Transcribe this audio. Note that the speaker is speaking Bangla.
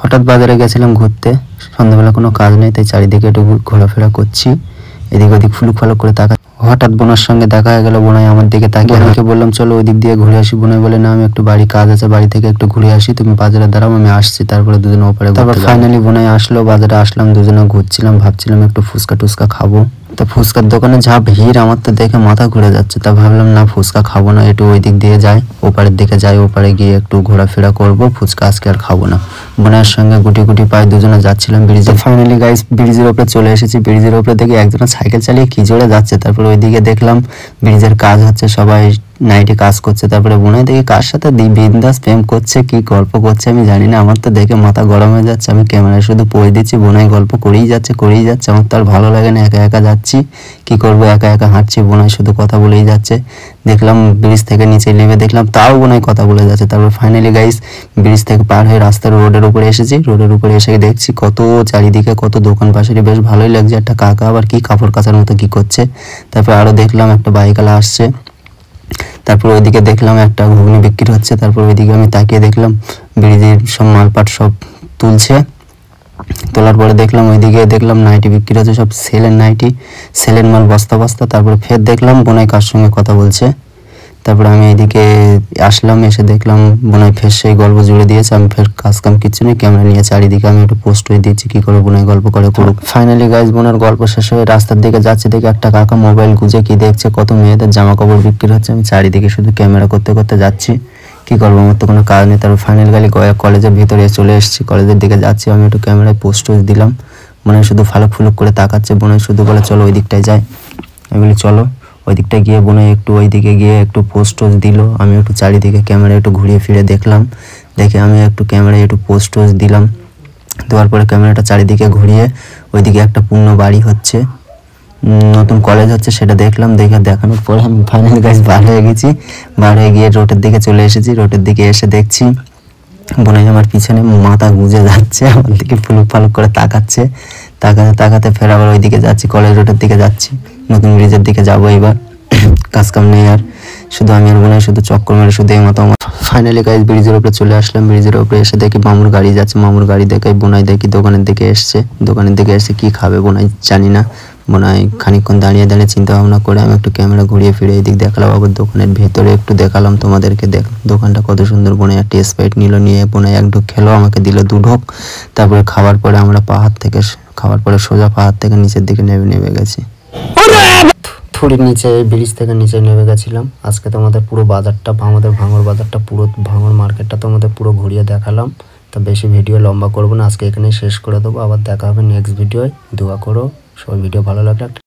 হঠাৎ বাজারে গেছিলাম ঘুরতে, সন্ধ্যাবেলা কোনো কাজ নেই, তাই চারিদিকে একটু ঘোরাফেরা করছি, এদিক ওদিক ফুলুক ফালুক করে তাকা। হঠাৎ বোনার সঙ্গে দেখা হয়ে গেল। বোনাই আমার দিকে তাকিয়ে আমাকে বললাম চলো ওই দিক দিয়ে ঘুরে আসি। বোনাই বলে না, আমি একটু বাড়ি কাজ আছে, বাড়ি থেকে একটু ঘুরে আসি, তুমি বাজারে দাঁড়াও, আমি আসছি। তারপরে দুজনে ওপারে, তারপর ফাইনালি বোনাই আসলো, বাজারে আসলাম, দুজনে ঘুরছিলাম, ভাবছিলাম একটু ফুচকা টুচকা খাবো। তা ফুচকার দোকানে যা ভিড়, আমার তো দেখে মাথা ঘুরে যাচ্ছে। তা ভাবলাম না, ফুচকা খাবো না, একটু ওই দিক দিয়ে যাই, ওপারের দিকে যাই, ওপারে গিয়ে একটু ঘোরাফেরা করবো, ফুচকা আজকে আর খাবো না। বোনের সঙ্গে গুটি গুটি পায়ে দুজনে যাচ্ছিলাম ব্রিজে। ফাইনালি গাইস ব্রিজের উপরে চলে এসেছি। ব্রিজের উপরে দেখে একজন সাইকেল চালিয়ে কি জোরে যাচ্ছে। তারপর ওইদিকে দেখলাম ব্রিজের কাজ হচ্ছে, সবাই নাইটে কাজ করছে। তারপরে বোনাই দেখে কার সাথে বিন্দাস প্রেম করছে, কি গল্প করছে আমি জানি না, আমার তো দেখে মাথা গরম হয়ে যাচ্ছে। আমি ক্যামেরায় শুধু পোজ দিচ্ছি, বোনাই গল্প করেই যাচ্ছে। আমার তো আর ভালো লাগে না, একা একা যাচ্ছি, কি করবো, একা একা হাঁটছি, বোনাই শুধু কথা বলেই যাচ্ছে। দেখলাম ব্রিজ থেকে নিচে নেমে দেখলাম তাও বোনাই কথা বলে যাচ্ছে। তারপর ফাইনালি গাইস ব্রিজ থেকে পার হয়ে রাস্তার রোডের উপরে এসেছি। রোডের উপরে এসে দেখছি কত চারিদিকে কত দোকান পাশেরই, বেশ ভালোই লাগছে। একটা কাকা আবার কি কাপড় কাচার মতো কি করছে। তারপর আরো দেখলাম একটা বাইকওয়ালা আসছে। তারপর ওইদিকে দেখলাম একটা ঘুগনি বিক্রি হচ্ছে। তারপর ওইদিকে আমি তাকিয়ে দেখলাম ব্রিজের সব মালপাট সব তুলছে। তোলার পরে দেখলাম ওইদিকে দেখলাম নাইটি বিক্রি হচ্ছে, সব সেলের নাইটি, সেলের মাল বস্তা বস্তা। তারপরে ফের দেখলাম বোনাই কার সঙ্গে কথা বলছে। তারপরে আমি এইদিকে আসলাম, এসে দেখলাম বোনাই ফের সেই গল্প জুড়ে দিয়েছে। আমি ফের কাজ কাম কিচ্ছু নেই, ক্যামেরা নিয়ে চারিদিকে আমি একটু পোস্ট হয়ে দিচ্ছি, কি করে বোনাই গল্প করে করুক। ফাইনালি গাইজ বোনার গল্প শেষ হয়ে রাস্তার দিকে যাচ্ছে, দেখে একটা কাকা মোবাইল গুঁজে কি দেখছে, কত মেয়েদের জামা কাপড় বিক্রি হচ্ছে। আমি চারিদিকে শুধু ক্যামেরা করতে করতে যাচ্ছি, কি করবো, আমার তো কোনো কাজ নেই। তারপর ফাইনাল গালি কলেজের ভিতরে চলে এসেছি, কলেজের দিকে যাচ্ছি। আমি একটু ক্যামেরায় পোস্ট দিলাম, বোনাই শুধু ফালুক ফুলুক করে তাকাচ্ছে। বোনাই শুধু বলে চলো ওই দিকটায় যাই। আমি বলি চলো ওই দিকটা গিয়ে বোনাই একটু ওই দিকে গিয়ে একটু পোস্ট দিল। আমি একটু চারিদিকে ক্যামেরা একটু ঘুরিয়ে ফিরে দেখলাম, দেখে আমি একটু ক্যামেরায় একটু পোস্ট দিলাম। দেওয়ার পরে ক্যামেরাটা চারিদিকে ঘুরিয়ে ওইদিকে একটা পূর্ণ বাড়ি হচ্ছে, নতুন কলেজ হচ্ছে, সেটা দেখলাম। দেখে দেখানোর পরে আমি ফাইনাল গাইজ বার হয়ে গেছি। বার হয়ে গিয়ে রোডের দিকে চলে এসেছি। রোডের দিকে এসে দেখছি বোনাই আমার পিছনে মাথা গুঁজে যাচ্ছে, আমার দিকে ফুলুক ফালুক করে তাকাচ্ছে। তাকাতে তাকাতে ফের আবার ওইদিকে যাচ্ছি, কলেজ রোডের দিকে যাচ্ছি, নতুন ব্রিজের দিকে যাবো এবার। কাজ কাম নেই আর, শুধু আমি আর বোনাই শুধু চক্কর মেরে শুধু এই মতো। ফাইনালি গাইজ ব্রিজের উপরে চলে আসলাম। ব্রিজের উপরে এসে দেখি মামুর গাড়ি যাচ্ছে, মামুর গাড়ি দেখে বোনাই দেখি দোকানের দিকে এসছে। দোকানের দিকে এসে কি খাবে বোনাই জানি না। বোনাই খানিকক্ষণ দাঁড়িয়ে দাঁড়িয়ে চিন্তা ভাবনা করে আমি একটু ক্যামেরা ঘুরিয়ে ফিরে এদিক দেখালাম। আবার দোকানের ভেতরে একটু দেখালাম তোমাদেরকে, দোকানটা কত সুন্দর। বোনাই একটা স্প্রাইট নিল, নিয়ে বোনাই এক ঢোক খেলো, আমাকে দিল 2 ঢোক। তারপরে খাওয়ার পরে আমরা খাওয়ার পরে সোজা পাহাড় থেকে নিচের দিকে নেমে গেছি। থুড়ি নিচে ব্রিজ থেকে নিচে নেমে গেছিলাম। আজকে তোমাদের পুরো বাজারটা, আমাদের ভাঙড় বাজারটা, পুরো ভাঙড় মার্কেটটা তোমাদের পুরো ঘুরিয়ে দেখালাম। তো বেশি ভিডিও লম্বা করবো না, আজকে এখানেই শেষ করে দেবো। আবার দেখা হবে নেক্সট ভিডিওয়। দোয়া করো সবাই, ভিডিও ভালো লাগলে